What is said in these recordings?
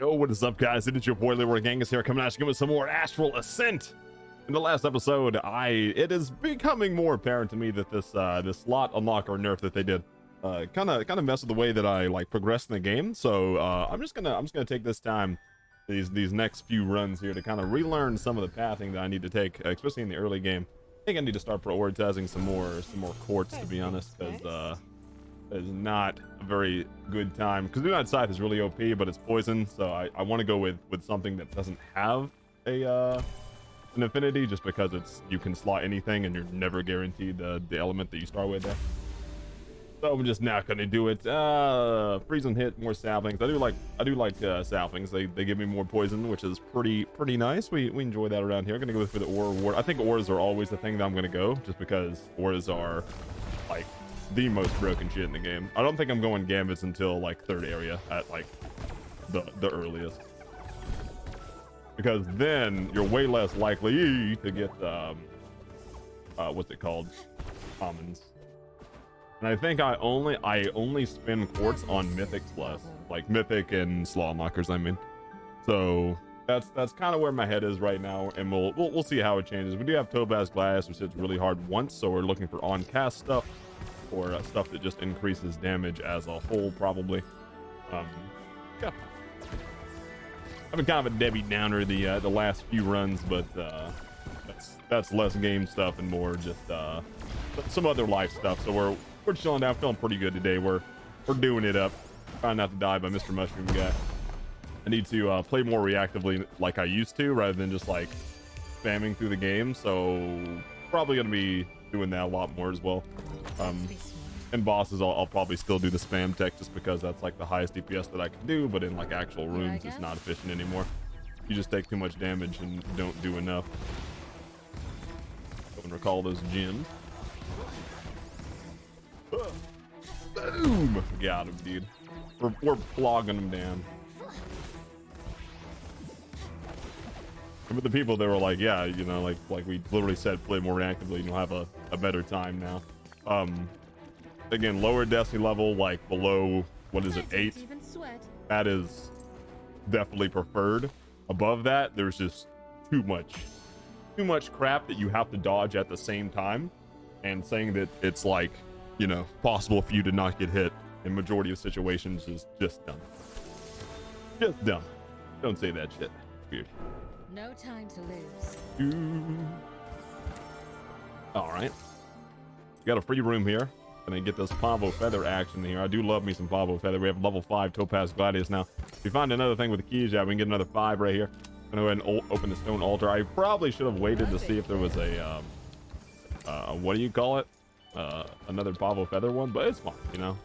Yo, what is up, guys? It is your boy Leeroy Gankins here, coming at you with some more Astral Ascent. In the last episode, it is becoming more apparent to me that this this slot unlock or nerf that they did kind of messed with the way that I like progress in the game. So I'm just gonna take this time, these next few runs here, to kind of relearn some of the pathing that I need to take, especially in the early game. I think I need to start prioritizing some more courts, to be honest, because it's not a very good time. Because Do Not Scythe is really OP, but it's poison, so I want to go with something that doesn't have a an affinity, just because you can slot anything and you're never guaranteed the element that you start with there. So I'm just not gonna do it. Freeze and hit, more saplings. I do like saplings. They give me more poison, which is pretty nice. We enjoy that around here. I'm gonna go for the aura reward. I think auras are always the thing that I'm gonna go, just because auras are like the most broken shit in the game. I don't think I'm going gambits until like third area at like the earliest, because then you're way less likely to get what's it called, commons. And I think I only spin quartz on mythics less, like mythic and slaw unlockers, I mean. So that's kind of where my head is right now, and we'll see how it changes. We do have Topaz Glass, which hits really hard once, so we're looking for on cast stuff, or stuff that just increases damage as a whole, probably. Yeah, I've been kind of a Debbie Downer the last few runs, but that's less game stuff and more just some other life stuff. So we're chilling out, feeling pretty good today. We're doing it up, trying not to die by Mr. Mushroom Guy. I need to play more reactively like I used to, rather than just like spamming through the game. So probably gonna be doing that a lot more as well. And bosses, I'll probably still do the spam tech, just because that's like the highest DPS that I can do, but in like actual rooms it's not efficient anymore. You just take too much damage and don't do enough. Go and recall those gems. Boom! Got him, dude. We're flogging him down. But the people that were like, yeah, you know, like we literally said, play more reactively and you'll have a better time now. Again, lower destiny level, like below, what is it, 8? That is definitely preferred. Above that, there's just too much crap that you have to dodge at the same time, and saying that it's like, you know, possible for you to not get hit in majority of situations is just dumb. Just dumb. Don't say that shit. Weird. No time to lose. All right. Got a free room here. Gonna get this Pavo Feather action here. I do love me some Pavo Feather. We have level 5 Topaz Gladius now. If we find another thing with the keys, yeah, we can get another 5 right here. Gonna go ahead and open the stone altar. I probably should have waited to see if there was a what do you call it? Another Pavo Feather one, but it's fine, you know.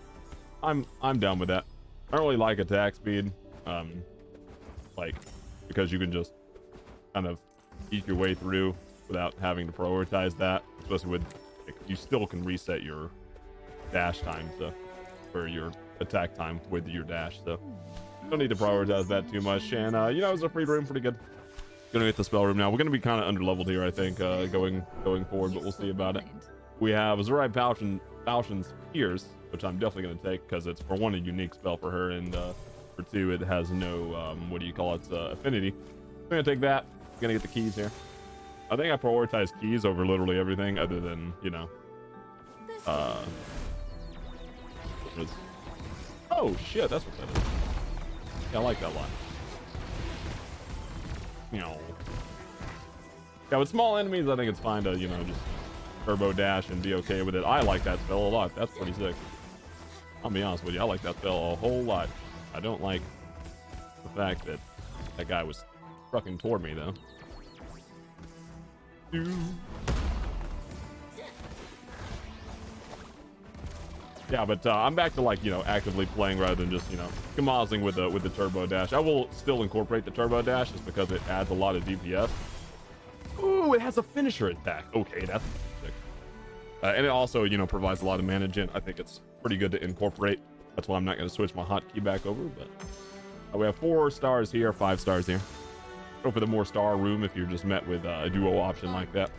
I'm down with that. I don't really like attack speed, like, because you can just kind of eat your way through without having to prioritize that, especially with, like, you still can reset your dash time or your attack time with your dash, so don't need to prioritize that too much. And you know, it's a free room, pretty good. Gonna get the spell room now. We're gonna be kind of under leveled here, I think, going forward, but we'll see about it. We have Azuri Falchions Pierce, which I'm definitely going to take, because it's, for one, a unique spell for her, and for two, it has no, what do you call it, affinity. I'm going to take that. I'm going to get the keys here. I think I prioritize keys over literally everything, other than, you know, oh, shit, that's what that is. Yeah, I like that line. You know. Yeah, with small enemies, I think it's fine to, you know, just turbo dash and be okay with it. I like that spell a lot. That's pretty sick. I'll be honest with you, I like that spell a whole lot. I don't like the fact that that guy was trucking toward me, though. Yeah, but I'm back to, like, you know, actively playing rather than just, you know, schmozzing with the turbo dash. I will still incorporate the turbo dash just because it adds a lot of DPS. Ooh, it has a finisher attack. Okay, that's sick. And it also, you know, provides a lot of mana gen. I think it's pretty good to incorporate. That's why I'm not going to switch my hotkey back over. But we have 4 stars here, 5 stars here. Go for the more star room if you're just met with a duo option like that.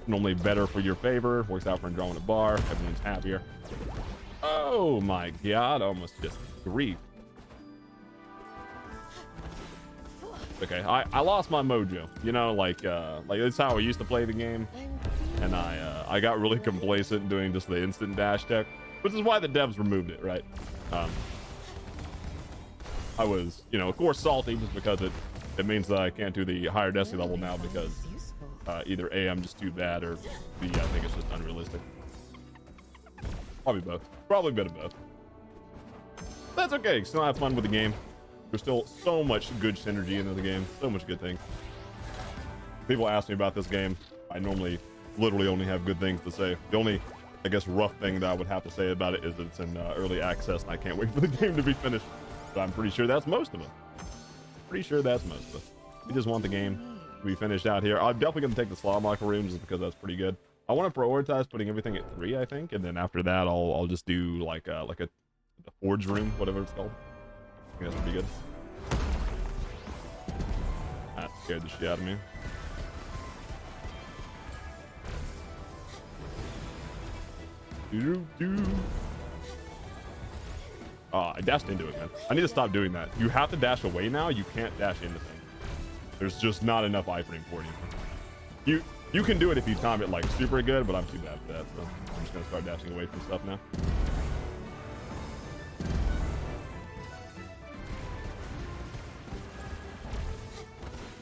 Normally better for your favor. Works out for drawing a bar. Everyone's happier. Oh my god, almost just grief. Okay, I lost my mojo. You know, like that's how I used to play the game, and I got really complacent doing just the instant dash tech, which is why the devs removed it, right? I was, you know, of course salty just because it means that I can't do the higher destiny level now because either A, I'm just too bad, or B, I think it's just unrealistic. Probably both. Probably a bit of both. That's okay. Still have fun with the game. There's still so much good synergy into the game. So much good things. People ask me about this game. I normally literally only have good things to say. The only, I guess, rough thing that I would have to say about it is that it's in early access and I can't wait for the game to be finished. But I'm pretty sure that's most of it. Pretty sure that's most of it. We just want the game to be finished out here. I'm definitely going to take the slot locker room just because that's pretty good. I want to prioritize putting everything at 3, I think, and then after that I'll just do like a forge room, whatever it's called. I think that's pretty good. That scared the shit out of me. Oh, I dashed into it, man. I need to stop doing that. You have to dash away now. You can't dash into things. There's just not enough iframe for you. You can do it if you time it like super good, but I'm too bad for that, so I'm just gonna start dashing away from stuff now.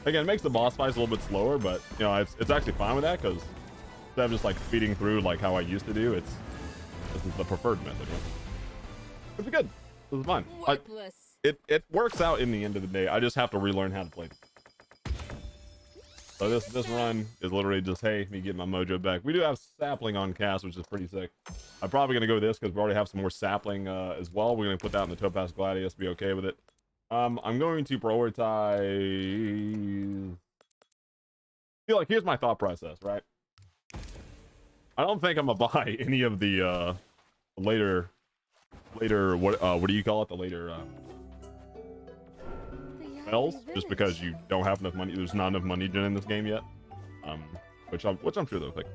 Again, it makes the boss fights a little bit slower, but you know, it's actually fine with that because instead of just like feeding through like how I used to do, this is the preferred method. Right? It's good. This is fine. It works out in the end of the day. I just have to relearn how to play. So this run is literally just, hey, me getting my mojo back. We do have sapling on cast, which is pretty sick. I'm probably gonna go this because we already have some more sapling as well. We're gonna put that in the Topaz Gladius, be okay with it. I'm going to prioritize. Feel like here's my thought process, right? I don't think I'm gonna buy any of the later what do you call it? The later spells, just because you don't have enough money. There's not enough money in this game yet. Which I'm sure they'll think.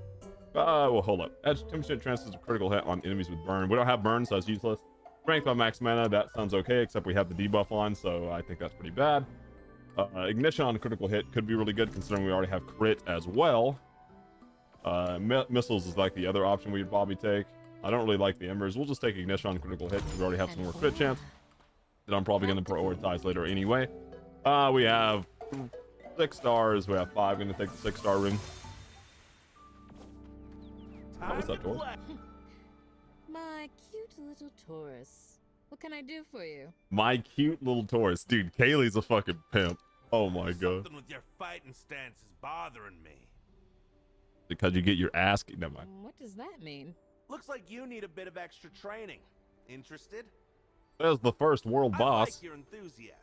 Well, hold up. Adds 10% chances of critical hit on enemies with burn. We don't have burn, so it's useless. Strength on max mana, that sounds okay, except we have the debuff on, so I think that's pretty bad. Ignition on critical hit could be really good considering we already have crit as well. Missiles is like the other option we'd probably take. I don't really like the embers. We'll just take ignition on critical hit because we already have some more crit chance that I'm probably going to prioritize later anyway. We have 6 stars. We have 5. Going to take the 6-star room. Oh, what's up, Taurus? My cute little Taurus. What can I do for you? My cute little Taurus. Dude, Calie's a fucking pimp. Oh my god. Something with your fighting stance is bothering me. Because you get your ass kicked. Never mind. What does that mean? Looks like you need a bit of extra training. Interested? There's the first world boss. I like your enthusiasm.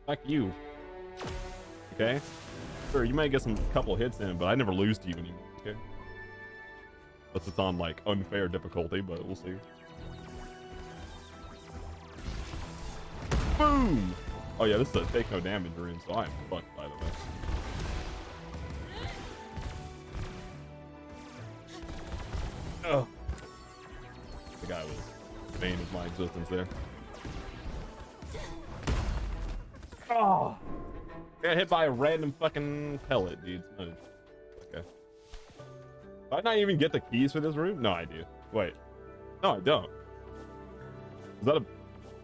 Fuck you. Okay? Sure, you might get some couple hits in, but I never lose to you anymore, okay? Unless it's on, like, unfair difficulty, but we'll see. Boom! Oh yeah, this is a take no damage room, so I am fucked, by the way. Oh. The guy was the bane of my existence there. Oh! Got hit by a random fucking pellet, dude. Okay. Did I not even get the keys for this room? No, I do. Wait. No, I don't.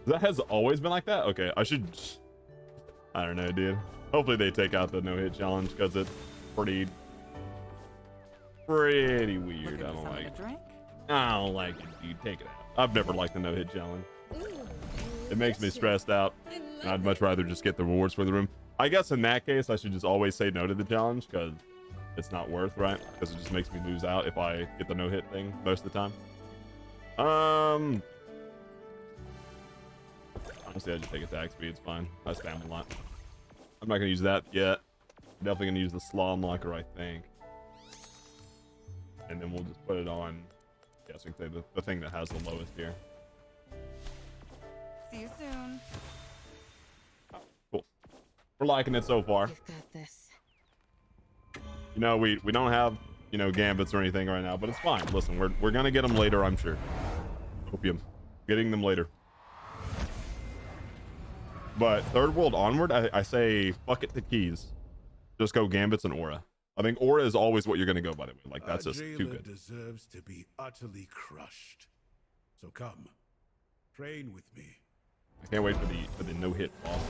That has always been like that? Okay, I should... I don't know, dude. Hopefully they take out the no-hit challenge, because it's pretty weird. I don't like it. I don't like it, dude. Take it out. I've never liked the no-hit challenge. It makes me stressed out. And I'd much rather just get the rewards for the room. I guess in that case, I should just always say no to the challenge, because it's not worth, right? Because it just makes me lose out if I get the no-hit thing most of the time. Honestly, I just take attack speed. It's fine. I spam a lot. I'm not going to use that yet. I'm definitely going to use the slaw unlocker, I think. And then we'll just put it on, I guess we can say the thing that has the lowest here. See you soon. Cool. We're liking it so far. You've got this. You know, we don't have, you know, gambits or anything right now, but it's fine. Listen, we're going to get them later, I'm sure. Opium. Getting them later. But third world onward, I say fuck it to keys. Just go gambits and aura. I think aura is always what you're gonna go, by the way. Like that's just too good. Deserves to be utterly crushed. So come, train with me. I can't wait for the no hit boss.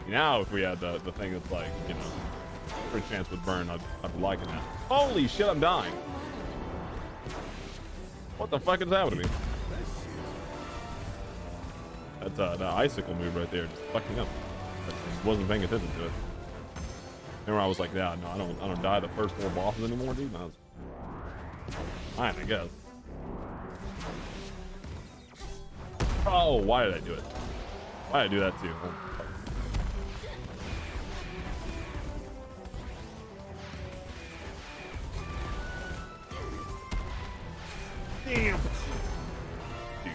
Now, if we had the thing that's like, you know, crit chance with burn, I'd be liking that. Holy shit, I'm dying. What the fuck is happening to me? That's that icicle move right there, just fucking up. I just wasn't paying attention to it. Remember, I was like, yeah, no, I don't die the first 4 bosses anymore, dude. I was fine, I guess. Oh, why did I do it? Why did I do that too? Oh, fuck. Damn. Dude,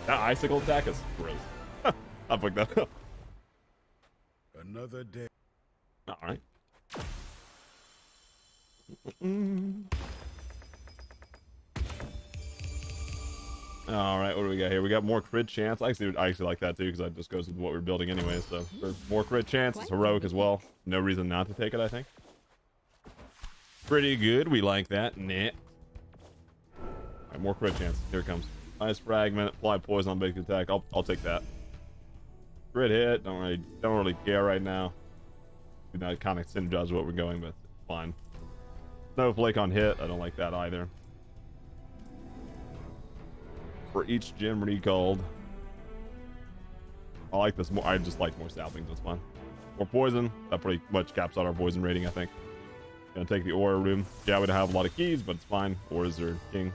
that icicle attack is gross. I'll pick that up. Another day. All right. All right, what do we got here? We got more crit chance. I actually like that too because that just goes with what we're building anyway. So for more crit chance, it's heroic as well. No reason not to take it, I think. Pretty good. We like that. Nah. All right, more crit chance. Here it comes. Ice fragment. Apply poison on basic attack. I'll take that. Crit hit. Don't really care right now. You know, it kind of synergize what we're going, but it's fine. Snowflake on hit. I don't like that either. For each gem recalled. I like this more. I just like more saplings. That's fine. More poison. That pretty much caps out our poison rating, I think. Gonna take the aura room. Yeah, we don't have a lot of keys, but it's fine. Auras are king.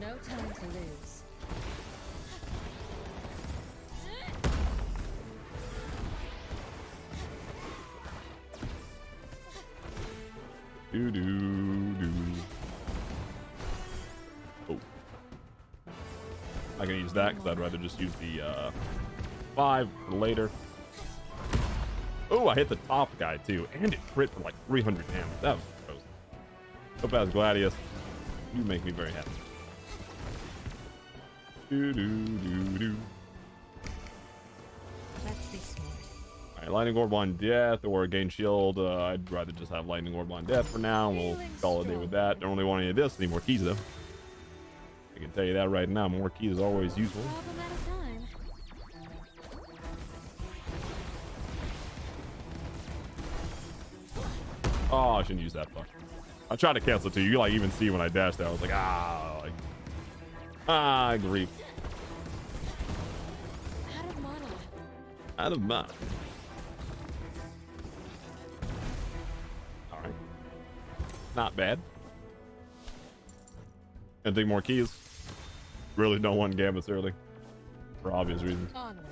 No time to lose. Do. Oh. I can use that because I'd rather just use the 5 for later. Oh, I hit the top guy too, and it crit for like 300 damage. That was gross. Hope as Gladius, you make me very happy. Do. Let's be smart. Alright, Lightning Orb on Death or gain shield. I'd rather just have Lightning Orb on Death for now. We'll call a day with that. Don't really want any of this. Need more keys though. I can tell you that right now. More keys is always useful. Problem at a time. Oh, I shouldn't use that fuck. I tried to cancel it too. You like even see when I dashed that. I was like, grief. Out of mana. Out of mana. All right. Not bad. Gonna take more keys. Really don't want gambits early. For obvious reasons. Onwards.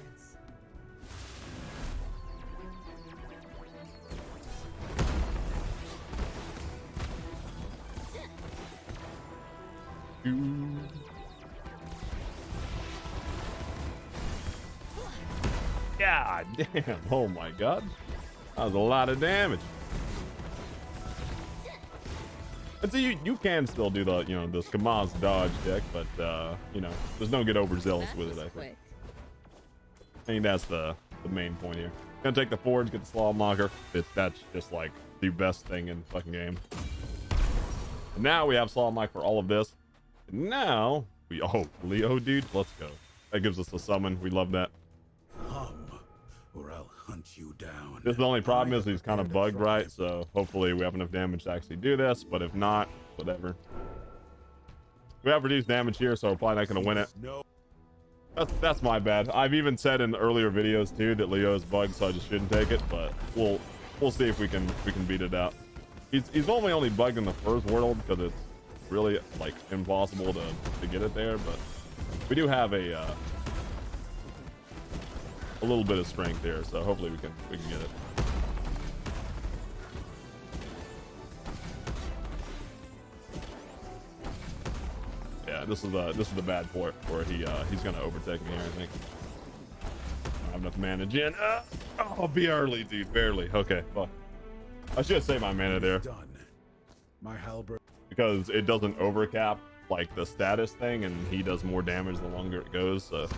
God damn. Oh my god. That was a lot of damage. And so you can still do the, the Skamaz dodge deck, but, there's no get overzealous with it, I think. I think that's the main point here. Gonna take the forge, get the Slaw Blocker. That's just like the best thing in the fucking game. And now we have Slaw Block for all of this. And now Leo, dude, let's go. That gives us a summon. We love that. Or I'll hunt you down. This is the only problem is he's kind of bugged, right? So hopefully we have enough damage to actually do this, but if not, whatever. We have reduced damage here, so we're probably not going to win it. No. That's my bad. I've even said in earlier videos too that Leo is bugged, so I just shouldn't take it, but we'll see if we can beat it out. He's only bugged in the first world because it's really like impossible to get it there, but we do have a little bit of strength there, so hopefully we can get it. Yeah, this is the bad port where he's gonna overtake me here, I think. have enough mana. Jen, oh, be early, dude. Barely. Okay, fuck. I should say my mana there. Done. My halberd. Because it doesn't overcap like the status thing, and he does more damage the longer it goes. So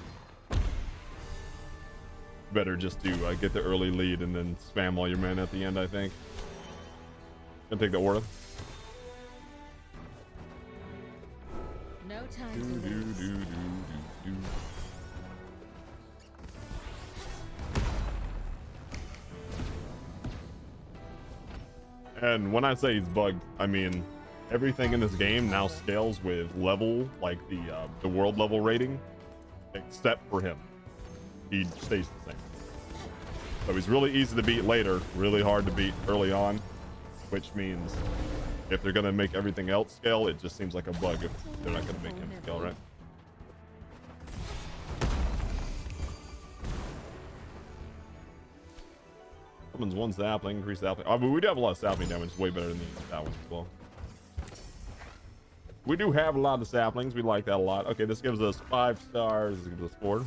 better just to get the early lead and then spam all your mana at the end. I think. Gonna take the order. No time to lose. And when I say he's bugged, I mean everything in this game now scales with level, like the world level rating, except for him. He stays the same. So he's really easy to beat later, really hard to beat early on, which means if they're gonna make everything else scale, it just seems like a bug if they're not gonna make him scale, right? Summons one sapling, increase sapling. I mean, we do have a lot of sapling damage, way better than that one as well. We do have a lot of saplings. We like that a lot. Okay, this gives us 5 stars. This gives us 4.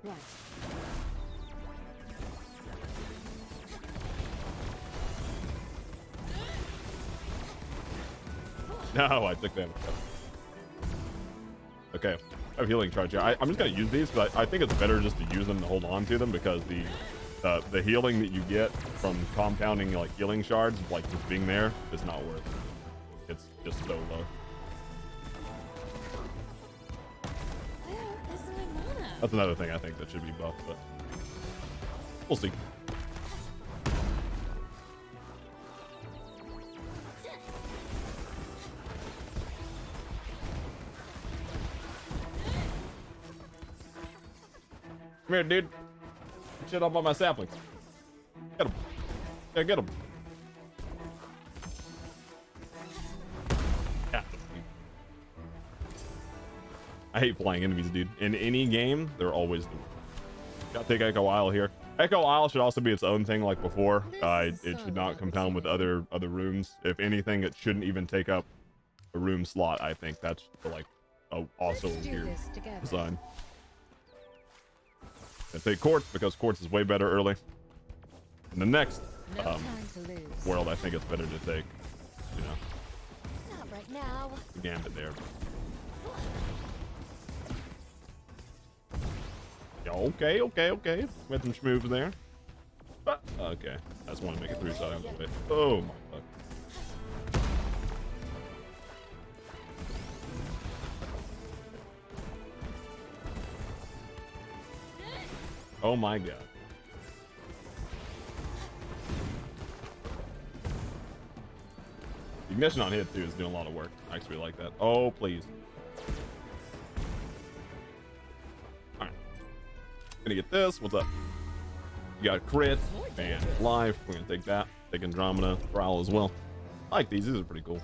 Right. No, I took damage. Okay, I have healing charge here. I'm just gonna use these, but I think it's better just to use them to hold on to them, because the healing that you get from compounding like healing shards, like just being there, is not worth it. It's just so low. Where is my mana? That's another thing I think that should be buffed, but we'll see. Come here, dude. Shit up on my saplings. Get him. Yeah, get him. Yeah. I hate flying enemies, dude. In any game, they're always the worst. Gotta take Echo Isle here. Echo Isle should also be its own thing like before. It should not compound with other rooms. If anything, it shouldn't even take up a room slot. I think that's like also a weird design. And take Quartz, because Quartz is way better early. In the next world, I think it's better to take, you know, Not right now. the Gambit there. Yeah, okay. We had some schmoves there. But, okay. I just want to make it through so I don't have to wait. Oh my god. Oh my god. Ignition on hit too is doing a lot of work. I actually like that. Oh, please. Alright. Gonna get this. What's up? You got crit and life. We're gonna take that. Take Andromeda, Prowl as well. I like these. These are pretty cool.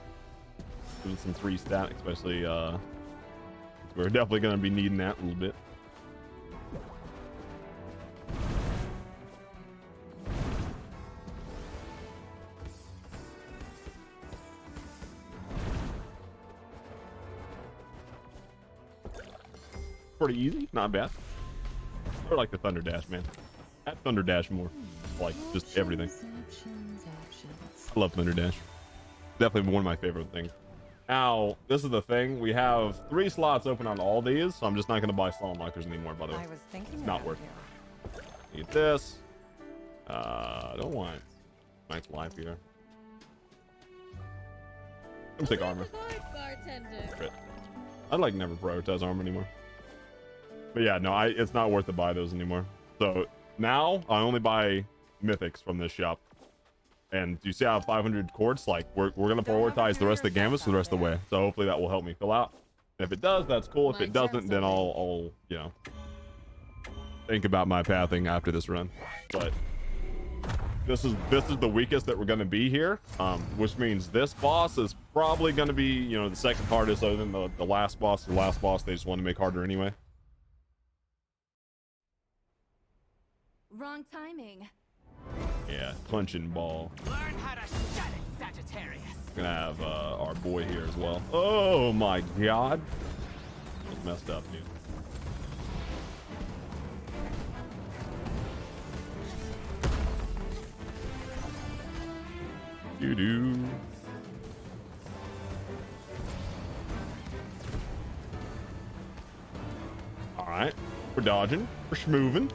Doing some 3 stat, especially we're definitely gonna be needing that a little bit. Pretty easy, not bad. I like the Thunder Dash, man. Add Thunder Dash more, like just everything. I love Thunder Dash. Definitely one of my favorite things. Now, this is the thing. We have 3 slots open on all these, so I'm just not going to buy Solemn Lockers anymore, by the way. I was thinking Not worth it. Get this. I don't want nice life here. I'm gonna take armor. Crit. I'd like never prioritize armor anymore. But yeah, no, it's not worth to buy those anymore. So now I only buy mythics from this shop. And you see I have 500 quartz? Like we're gonna prioritize the rest of the gambits for the rest of the way. So hopefully that will help me fill out. And if it does, that's cool. If it doesn't, then I'll you know, think about my pathing after this run. But this is the weakest that we're gonna be here. Which means this boss is probably gonna be, you know, the second hardest other than the last boss. The last boss they just want to make harder anyway. Wrong timing. Yeah, punching ball. Learn how to shut it, Sagittarius. We're gonna have our boy here as well. Oh my god. That's messed up, dude. Do-do. All right, we're dodging, we're schmoving.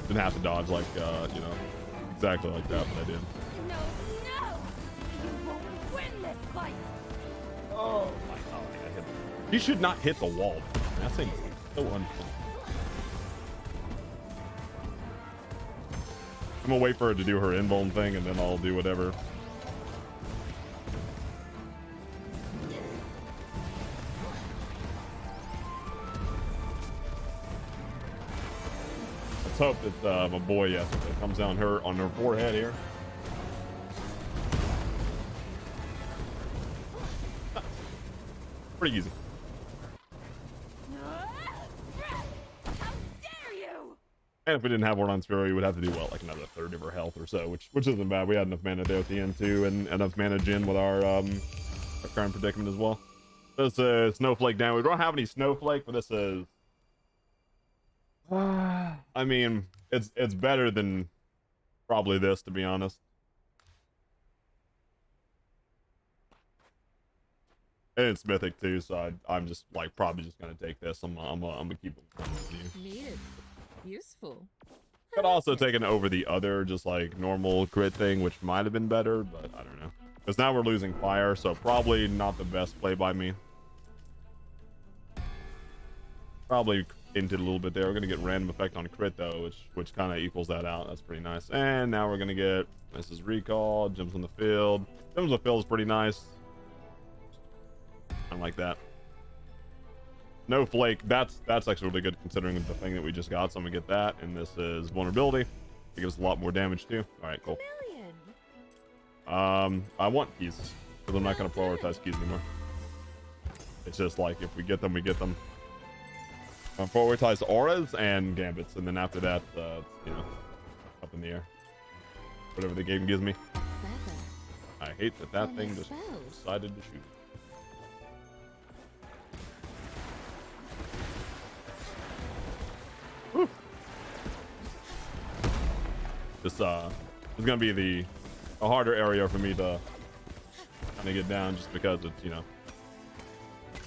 Didn't have to dodge like, you know, exactly like that, but I did. No, no! You won't win this fight! Oh my god, I hit. You should not hit the wall. That thing's so unfun. I'm gonna wait for her to do her invuln thing, and then I'll do whatever. Let's hope that my boy, yes, that comes down her on her forehead here. Pretty easy. How dare you! And if we didn't have Ordon's Fury, we would have to do, well, like another third of her health or so, which isn't bad. We had enough mana there at the end, too, and enough mana gen with our current predicament as well. This is Snowflake down. We don't have any Snowflake, but this is... I mean, it's better than probably this, to be honest. And it's mythic too, so I'm just like probably just gonna take this. I'm gonna keep it. Needed. Useful. Could also take it over the other just like normal crit thing, which might have been better, but I don't know. Because now we're losing fire, so probably not the best play by me. Probably into a little bit there. We're gonna get random effect on crit though, which kind of equals that out. That's pretty nice. And now we're gonna get Mrs. Recall, jumps on the field. Jumps on the field is pretty nice. I like that. Snowflake, that's actually really good considering the thing that we just got. So I'm gonna get that, and this is vulnerability. It gives a lot more damage too. All right, cool. I want keys because I'm not gonna prioritize keys anymore. It's just like if we get them, we get them. I prioritize auras and gambits, and then after that, it's, you know, up in the air. Whatever the game gives me. I hate that thing just decided to shoot. Whew. This is gonna be a harder area for me to kind of get down, just because it's, you know,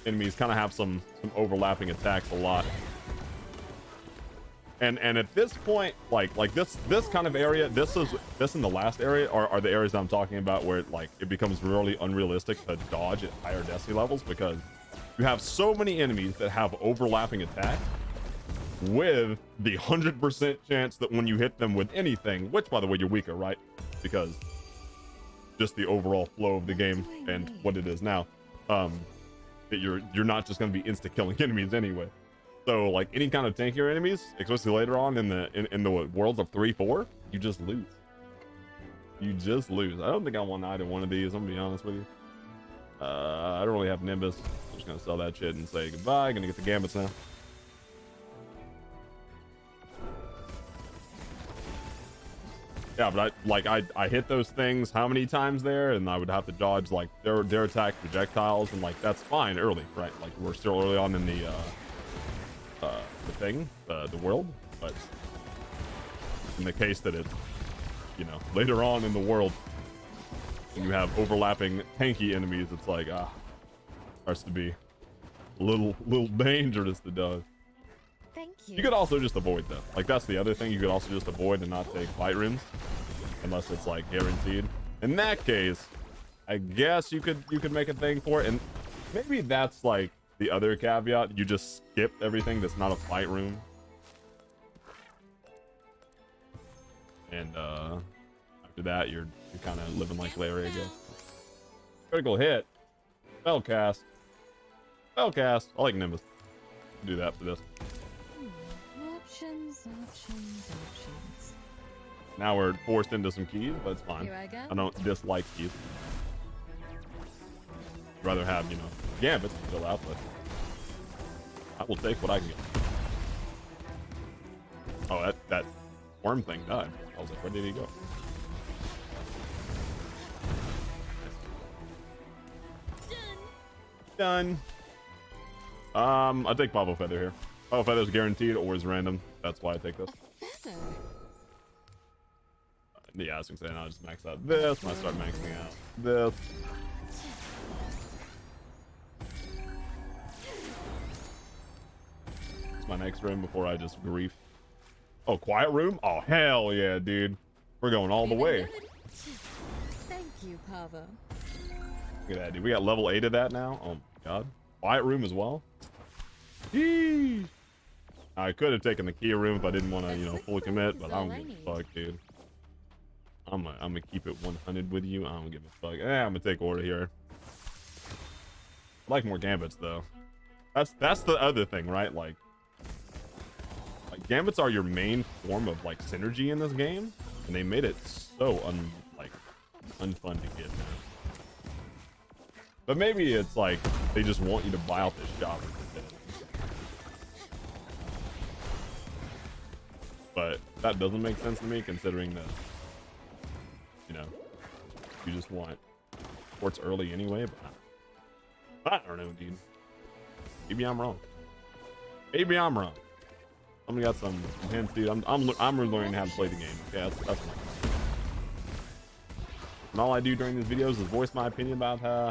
enemies kind of have some overlapping attacks a lot. And at this point, like this kind of area, this and the last area are the areas that I'm talking about where it becomes really unrealistic to dodge at higher density levels, because you have so many enemies that have overlapping attacks with the 100% chance that when you hit them with anything, which by the way you're weaker, right? Because just the overall flow of the game and what it is now, that you're not just going to be insta killing enemies anyway. So like any kind of tankier enemies, especially later on in the worlds of 3-4, you just lose. You just lose. I don't think I want either one of these, I'm gonna be honest with you. I don't really have Nimbus. I'm just gonna sell that shit and say goodbye. Gonna get the gambits now. Yeah, but I hit those things how many times there, and I would have to dodge like their attack projectiles, and like that's fine early, right? Like we're still early on in the world, but in the case that it's, you know, later on in the world, when you have overlapping tanky enemies, it's like starts to be a little dangerous to dodge. Thank you. You could also just avoid them. Like that's the other thing. You could also just avoid and not take fight rooms, unless it's like guaranteed. In that case, I guess you could make a thing for it, and maybe that's like the other caveat. You just skip everything that's not a fight room, and after that, you're kind of living like Larry again. Critical hit, spellcast. I like Nimbus. Do that for this. Options. Now we're forced into some keys, but it's fine. Here I go. I don't dislike keys. I'd rather have, you know, gambits still out, but I will take what I can get. Oh, that worm thing died. I was like, where did he go? Done. I'll take Pavo Feather here. Pavo Feather is guaranteed or is random. That's why I take this. Yeah, I was gonna say, I'll just max out this. Might start maxing out this. It's my next room before I just grief. Oh, quiet room? Oh, hell yeah, dude. We're going all the way. Thank you, Pavo. Look at that, dude. We got level 8 of that now. Oh my god. Quiet room as well. Yee. I could have taken the key room if I didn't want to, you know, fully commit, but I don't give a fuck, dude. I'm gonna keep it 100 with you. I don't give a fuck. I'm gonna take order here. I like more gambits though. That's the other thing, right? Like gambits are your main form of like synergy in this game, and they made it so unfun to get now. But maybe it's like they just want you to buy out this shop. But that doesn't make sense to me, considering that, you know, you just want ports early anyway. But I don't know, dude. Maybe I'm wrong. Maybe I'm wrong. Somebody got some hints, dude. I'm learning how to play the game. Yeah, that's my. And all I do during these videos is voice my opinion about how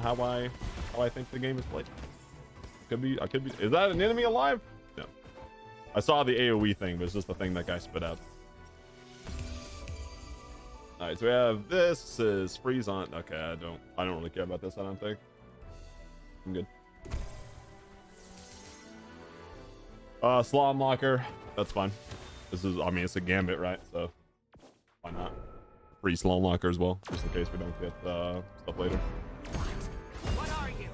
I think the game is played. I could be. Is that an enemy alive? No. I saw the AOE thing, but it's just the thing that guy spit out. All right, so we have this is freeze on. Okay, I don't really care about this. I don't think. I'm good. Slalom locker. That's fine. This is, I mean, it's a gambit, right? So why not? Free slalom locker as well, just in case we don't get stuff later. What are you?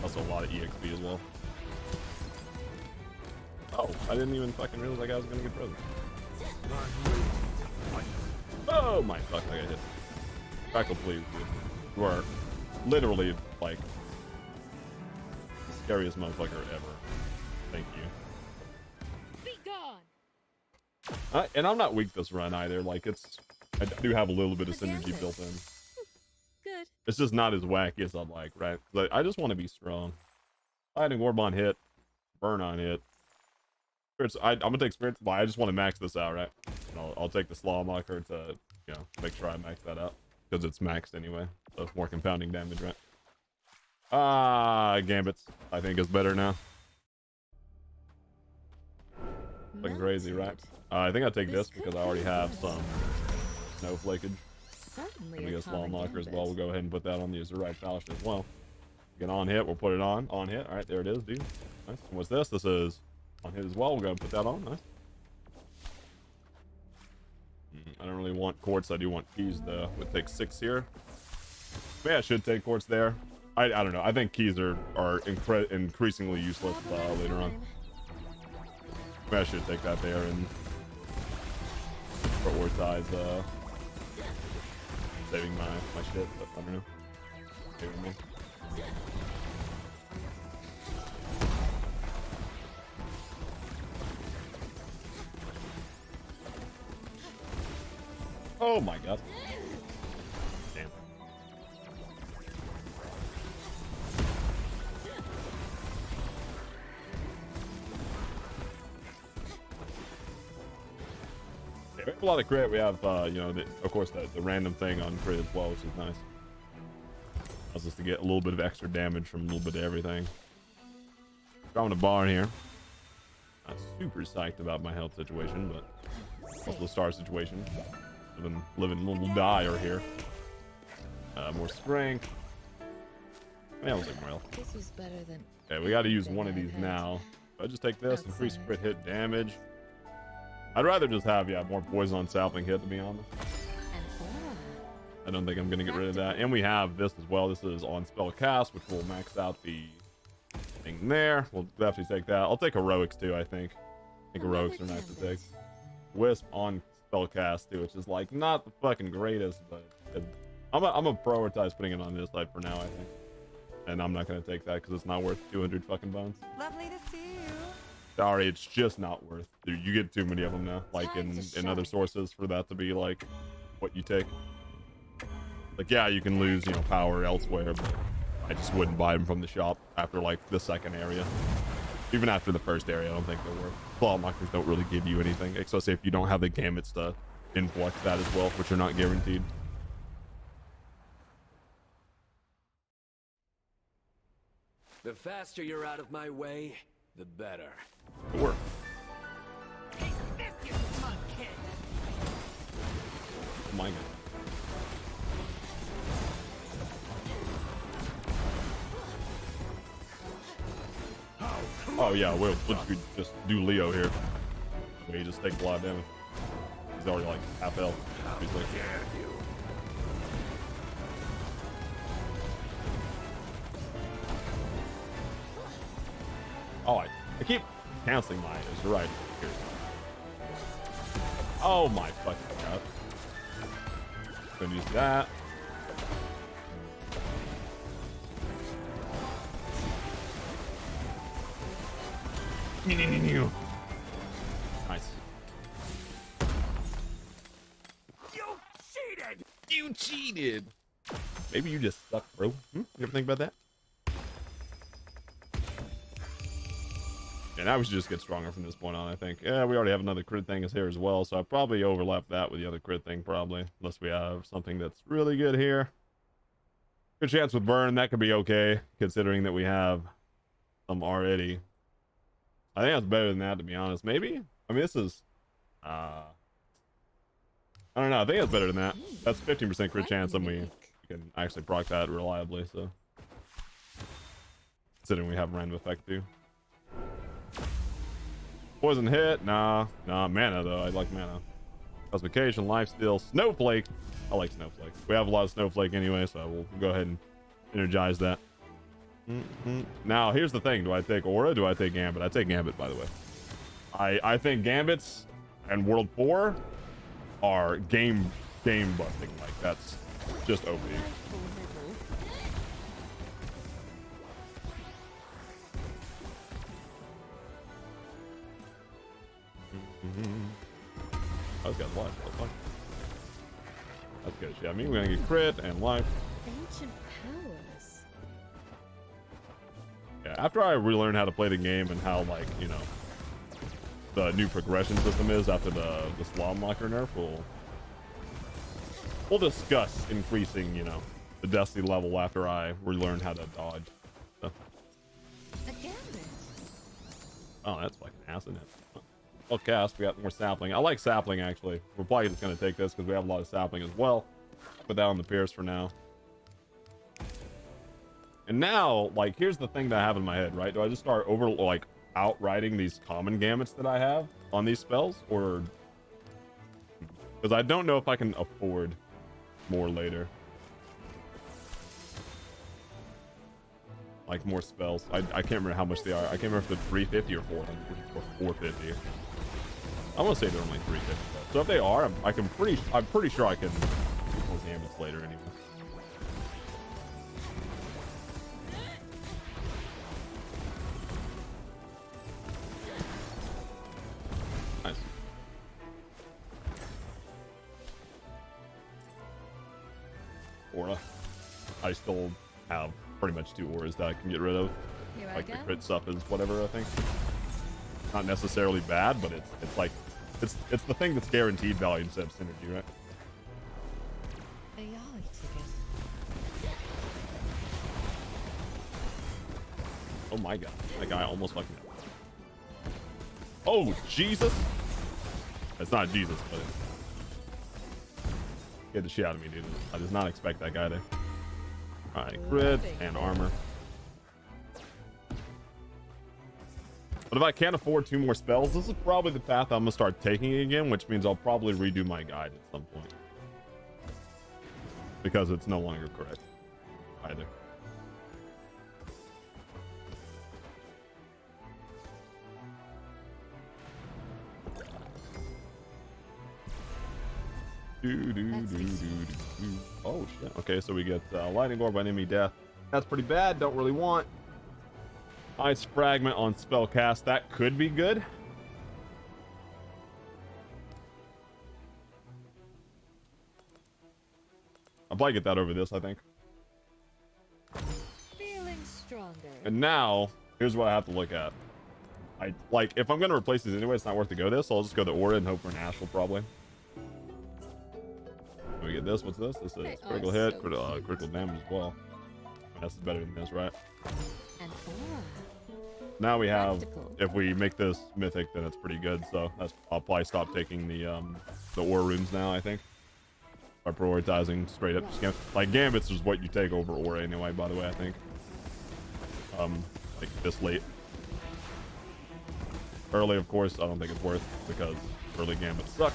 Also a lot of EXP as well. Oh, I didn't even fucking realize like I was gonna get presents. Oh my fuck, I got hit. Crackle, please, dude. You are literally like the scariest motherfucker ever. Thank you. Be gone. And I'm not weak this run either. Like I do have a little bit of synergy built in. Good. It's just not as wacky as I'd like, right? Like, I just want to be strong. Fighting Orb on hit, burn on hit. I'm gonna take spirits, but I just want to max this out, right? And I'll take the slalom locker to, you know, make sure I max that out because it's maxed anyway, so it's more compounding damage, right? Gambits I think is better now. Looking crazy, right? I think I'll take this because I already have some snowflakage. Certainly. And we get slalom locker as well. We'll go ahead and put that on the Zodiacs as well. Get on hit, we'll put it on hit. All right, there it is, dude. Nice. And what's this? This is on hit as well. We'll go and put that on. Nice. I don't really want quartz. I do want keys though. We'll take 6 here. Maybe I should take quartz there. I don't know. I think keys are increasingly useless later on. Maybe I should take that there and prioritize saving my shit, but I don't know. Okay with me. Oh my god. Damn. Yeah, we have a lot of crit. We have, you know, of course, the random thing on crit as well, which is nice. Allows us to get a little bit of extra damage from a little bit of everything. Drawing a barn here. Not super psyched about my health situation, but also the star situation. Living little dire here. More strength. Yeah, we'll take more health. This was better than. Okay, we got to use one of these now. So I just take this, increase crit hit damage. I'd rather just have, yeah, more poison on sapling hit, to be honest. I don't think I'm going to get rid of that. And we have this as well. This is on spell cast, which will max out the thing there. We'll definitely take that. I'll take heroics too, I think. I think heroics are nice to take. Wisp on spell cast too, which is like not the fucking greatest, but I'm gonna prioritize putting it on this side for now, I think. And I'm not gonna take that because it's not worth 200 fucking bones. Lovely to see you. Sorry, it's just not worth. Dude, you get too many of them now, like in other sources, for that to be like what you take. Like, yeah, you can lose, you know, power elsewhere, but I just wouldn't buy them from the shop after like the second area. Even after the first area, I don't think they're worth. Claw Mockers don't really give you anything, especially if you don't have the gambits to influx that as well, which are not guaranteed. The faster you're out of my way, the better. Sure. Oh my god. Oh yeah, we'll just do Leo here. He just takes a lot of damage. He's already like half health. He's like, oh, I keep canceling my items. You're right. Here. Oh my fucking god. Gonna use that. Nice. You cheated! You cheated. Maybe you just suck, bro. You ever think about that? And now we should just get stronger from this point on, I think. Yeah, we already have another crit thing is here as well, so I probably overlap that with the other crit thing, probably. Unless we have something that's really good here. Good chance with burn, that could be okay, considering that we have some already. I think that's better than that, to be honest. Maybe? I mean, this is... I don't know, I think that's better than that. That's 15% crit chance, and we can actually proc that reliably, so... Considering we have random effect, too. Poison hit? Nah. Mana, though. I like mana. Classification, lifesteal, Snowflake. I like Snowflake. We have a lot of Snowflake anyway, so we'll go ahead and energize that. Now, here's the thing. Do I take Aura? Do I take Gambit? I take Gambit, by the way. I think Gambits and World 4 are game busting. Like, that's just OP. I was got life. That's good. Yeah, I mean, we're gonna get crit and life. Ancient powers. Yeah, after I relearn how to play the game and how, like, you know, the new progression system is after the Slalom Locker nerf, we'll discuss increasing, you know, the Destiny level after I relearn how to dodge. So. A gambit. Oh, that's fucking ass in it. Well, cast, we got more sapling. I like sapling, actually. We're probably just going to take this because we have a lot of sapling as well. Put that on the Pierce for now. And now, like, here's the thing that I have in my head, right? Do I just start outriding these common gambits that I have on these spells? Or... Because I don't know if I can afford more later. Like, more spells. I can't remember how much they are. I can't remember if they're 350 or 400 or 450. I want to say they're only 350. So if they are, I'm pretty sure I can get more gambits later anyway. Nice. Aura. I still have pretty much 2 auras that I can get rid of. Like the crit stuff is whatever, I think. Not necessarily bad, but it's like it's the thing that's guaranteed value instead of synergy, right? A Yali ticket. Oh my god, that guy almost fucking up. Oh Jesus! It's not Jesus, but it scared the shit out of me, dude. I did not expect that guy there. All right, crit and armor. But if I can't afford 2 more spells, this is probably the path I'm gonna start taking again, which means I'll probably redo my guide at some point. Because it's no longer correct either. Oh shit. Okay, so we get lightning orb by enemy death. That's pretty bad. Don't really want. Ice fragment on spell cast. That could be good. I'll probably get that over this, I think. Feeling stronger. And now, here's what I have to look at. I like if I'm gonna replace these anyway, it's not worth to go this. So I'll just go the aura and hope for an astral probably. Let me get this. What's this? This is critical hit, critical damage as well. That's better than this, right? An aura. Now we have, Practical. if we make this mythic, then it's pretty good. So that's, I'll probably stop taking the aura runes now, I think. By prioritizing straight up just like gambits is what you take over aura anyway, by the way, I think. Like this late. Early, of course, I don't think it's worth because early gambits suck.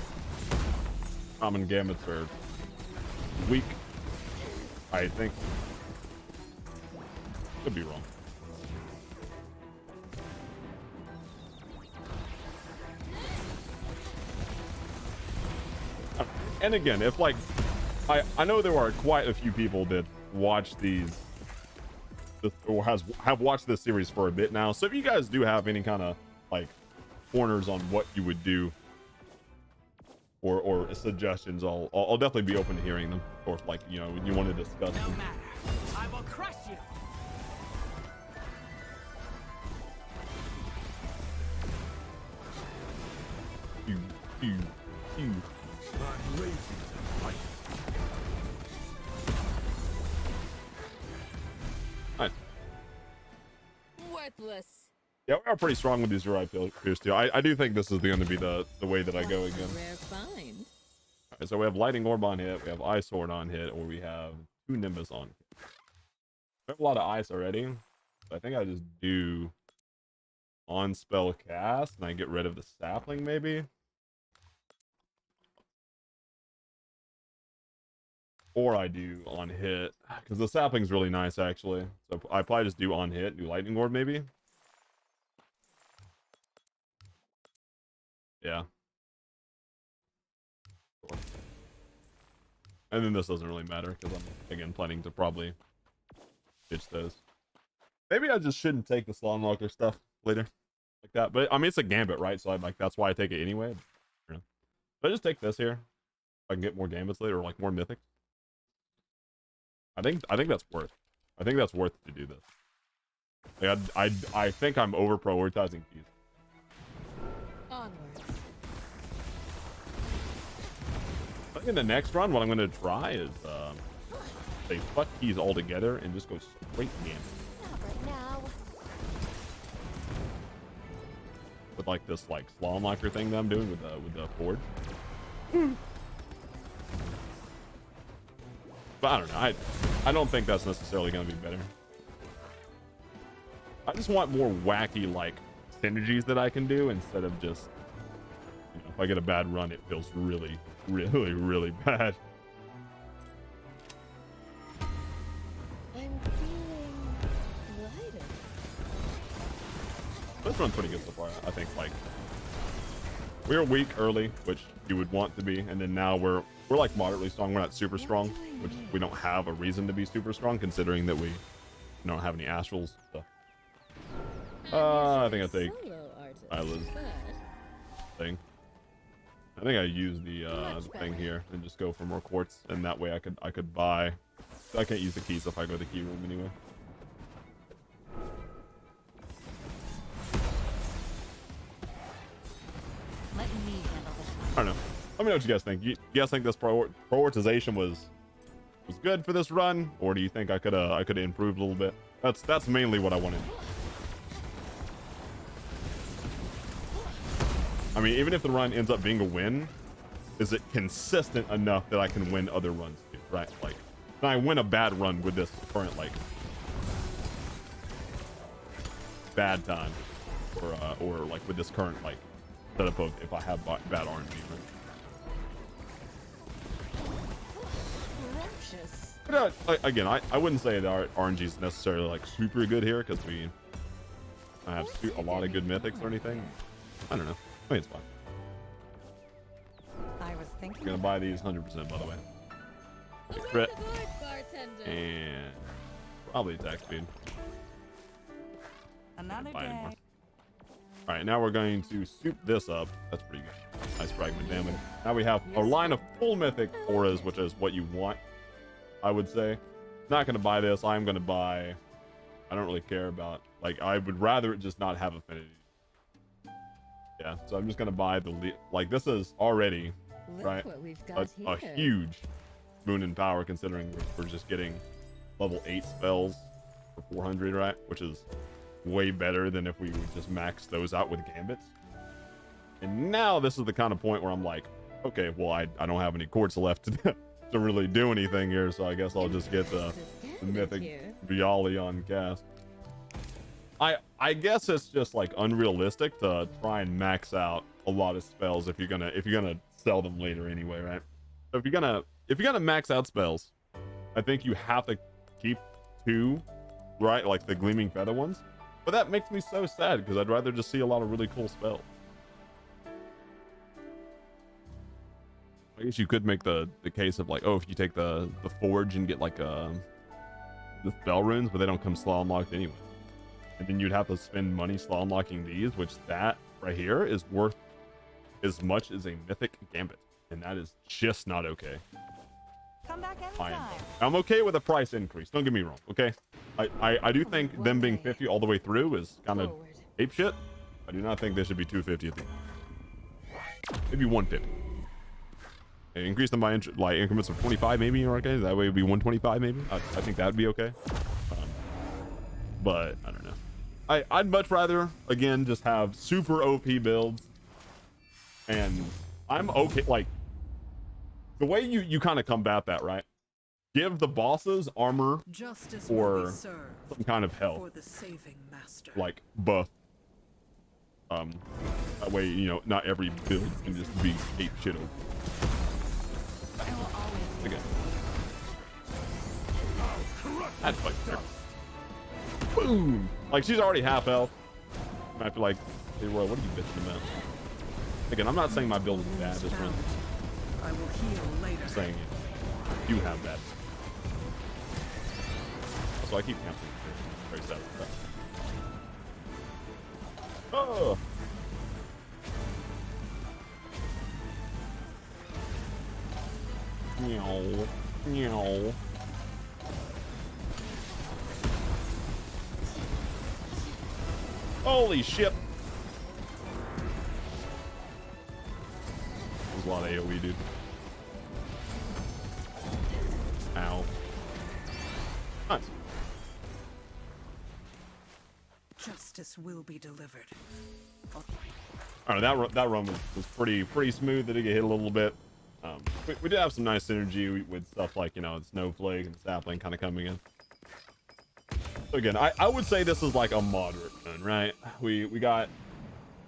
Common gambits are weak, I think. Could be wrong. And again, if like, I know there are quite a few people that watch these, or have watched this series for a bit now. So if you guys do have any kind of like corners on what you would do, or suggestions, I'll definitely be open to hearing them. Or if like, you know, you want to discuss them. No matter, I will crush you. I'm lazy to fight. Nice. Worthless. Yeah, we are pretty strong with these Uri Pierce too. I do think this is going to be the way that I go That's a again. rare find. Alright, so we have Lightning Orb on hit, we have Ice Sword on hit, or we have 2 Nimbus on hit. We have a lot of ice already. So I think I just do on spell cast and I get rid of the sapling maybe. Or I do on hit, because the sapling's really nice actually. So I probably just do on hit, do Lightning Orb maybe. Yeah. And then this doesn't really matter because I'm again planning to probably ditch those. Maybe I just shouldn't take the Slime Walker stuff later like that. But I mean it's a gambit, right? So I like that's why I take it anyway. Yeah. But I just take this here. I can get more gambits later or like more mythic. I think that's worth. I think that's worth to do this. Like I think I'm over prioritizing keys. Onwards. I think in the next run, what I'm going to try is say fuck keys altogether and just go straight gambit. Not right now. With like this like slalom locker thing that I'm doing with the forge. But I don't know. I don't think that's necessarily going to be better. I just want more wacky like synergies that I can do instead of just, you know, if I get a bad run, it feels really, really, really bad. I'm feeling lighter. This run's pretty good so far. I think like we're weak early, which you would want to be, and then now we're like moderately strong. We're not super strong, which we don't have a reason to be super strong considering that we don't have any astrals. So. I think I take Isla's thing. I think I use the thing here and just go for more quartz, and that way I could buy. I can't use the keys if I go to the key room anyway. Let me handle this. I don't know. Let me know what you guys think. You guys think this prioritization was good for this run, or do you think I could have improved a little bit? That's mainly what I wanted. I mean, even if the run ends up being a win, is it consistent enough that I can win other runs too, right? Like, can I win a bad run with this current like bad time, or like with this current like setup of if I have bad RNG, right? Scrumptious. But again, I wouldn't say that our RNG is necessarily like super good here because we have a lot of good mythics or anything. I don't know. I think it's fine. I was thinking. I'm gonna buy these 100% by the way. Away Crit with the void, bartender. and probably attack speed. Another Buy anymore. day. All right, now we're going to soup this up. That's pretty good. Nice fragment damage. Now we have a line of full mythic auras, which is what you want, I would say. Not gonna buy this. I'm gonna buy. I don't really care about. Like, I would rather it just not have affinity. Yeah, so I'm just gonna buy the like this is already Look right what we've got a here. huge boon in power considering we're just getting level 8 spells for 400, right? Which is way better than if we would just max those out with gambits. And now this is the kind of point where I'm like, okay, well I don't have any quartz left to really do anything here, so I guess I'll just get the mythic Viali on cast. I guess it's just like unrealistic to try and max out a lot of spells if you're gonna sell them later anyway, right? So if you're gonna max out spells, I think you have to keep 2, right? Like the gleaming feather ones. But that makes me so sad because I'd rather just see a lot of really cool spells. I guess you could make the case of like, oh, if you take the forge and get like the spell runes, but they don't come slow unlocked anyway. And then you'd have to spend money slow unlocking these, which that right here is worth as much as a mythic gambit. And that is just not okay. Come back anytime. I'm okay with a price increase. Don't get me wrong, okay? I do think them being 50 all the way through is kind of ape shit. I do not think they should be 250 at the end. Maybe 150. And increase them by like increments of 25 maybe, or okay? That way it'd be 125 maybe. I think that'd be okay. But I don't know. I'd much rather, again, just have super OP builds. And I'm okay, like, the way you kind of combat that, right? Give the bosses armor Justice or some kind of health, for the saving master. like buff. That way, you know, not every build can just be ape shit over. Again. That's like boom! Like she's already half health. I might be like, hey Roy, what are you bitching about? Again, I'm not saying my build is bad, just run. I will heal later. I'm saying you have that. So I keep counting. Very sad. Oh! Meow. Meow. Holy shit! There's a lot of AoE, dude. Ow. Nice. Justice will be delivered. All right, that run was pretty smooth. They did get hit a little bit. We did have some nice synergy with stuff like, you know, the snowflake and the sapling kind of coming in. So again, I would say this is like a moderate run, right? We got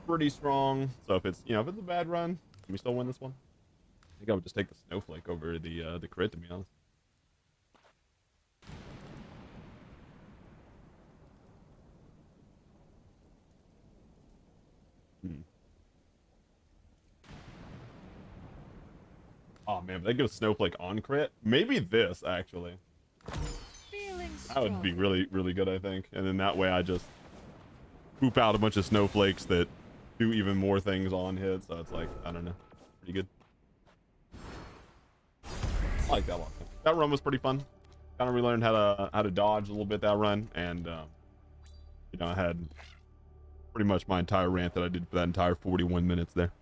pretty strong. So if it's, you know, if it's a bad run, can we still win this one? I think I would just take the snowflake over the crit, to be honest. Oh man, if they give snowflake on crit, maybe this actually. That would be really, really good, I think. And then that way I just poop out a bunch of snowflakes that do even more things on hit. So it's like, I don't know, pretty good. I like that a lot. That run was pretty fun. Kind of relearned how to dodge a little bit that run, and you know, I had pretty much my entire rant that I did for that entire 41 minutes there.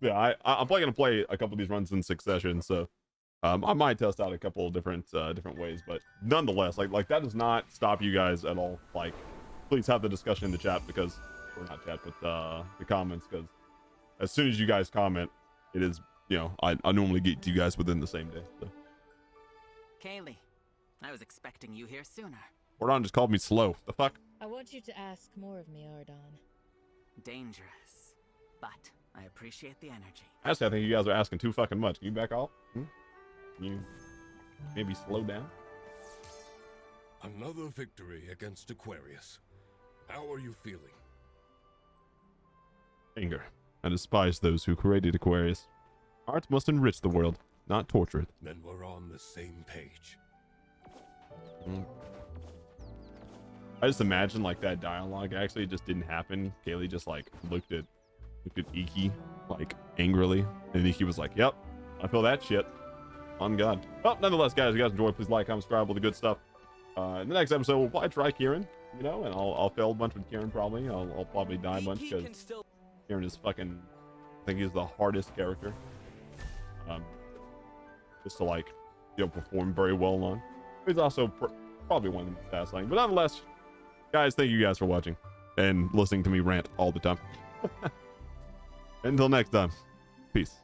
Yeah, I'm probably gonna play a couple of these runs in succession, so I might test out a couple of different ways, but nonetheless, like that does not stop you guys at all. Like, please have the discussion in the chat, because, or not chat, but the comments, because as soon as you guys comment, it is, you know, I normally get to you guys within the same day. So. Calie, I was expecting you here sooner. Ordon just called me slow. The fuck? I want you to ask more of me, Ordon. Dangerous, but I appreciate the energy. Actually, I think you guys are asking too fucking much. Can you back off? Can you maybe slow down? Another victory against Aquarius. How are you feeling? Anger. I despise those who created Aquarius. Art must enrich the world, not torture it. Then we're on the same page. I just imagine like that dialogue actually just didn't happen. Calie just like looked at Iki like angrily, and Iki was like, "Yep, I feel that shit." On God. Well, nonetheless, guys, if you guys enjoy, please like, comment, subscribe, all the good stuff. In the next episode, we'll probably try Kieran. you know, and I'll fail a bunch with Kieran probably. I'll probably die a bunch because Kieran is fucking. I think he's the hardest character. Just to like, you know, perform very well on. He's also probably one of the most satisfying. But nonetheless, guys, thank you guys for watching and listening to me rant all the time. Until next time, peace.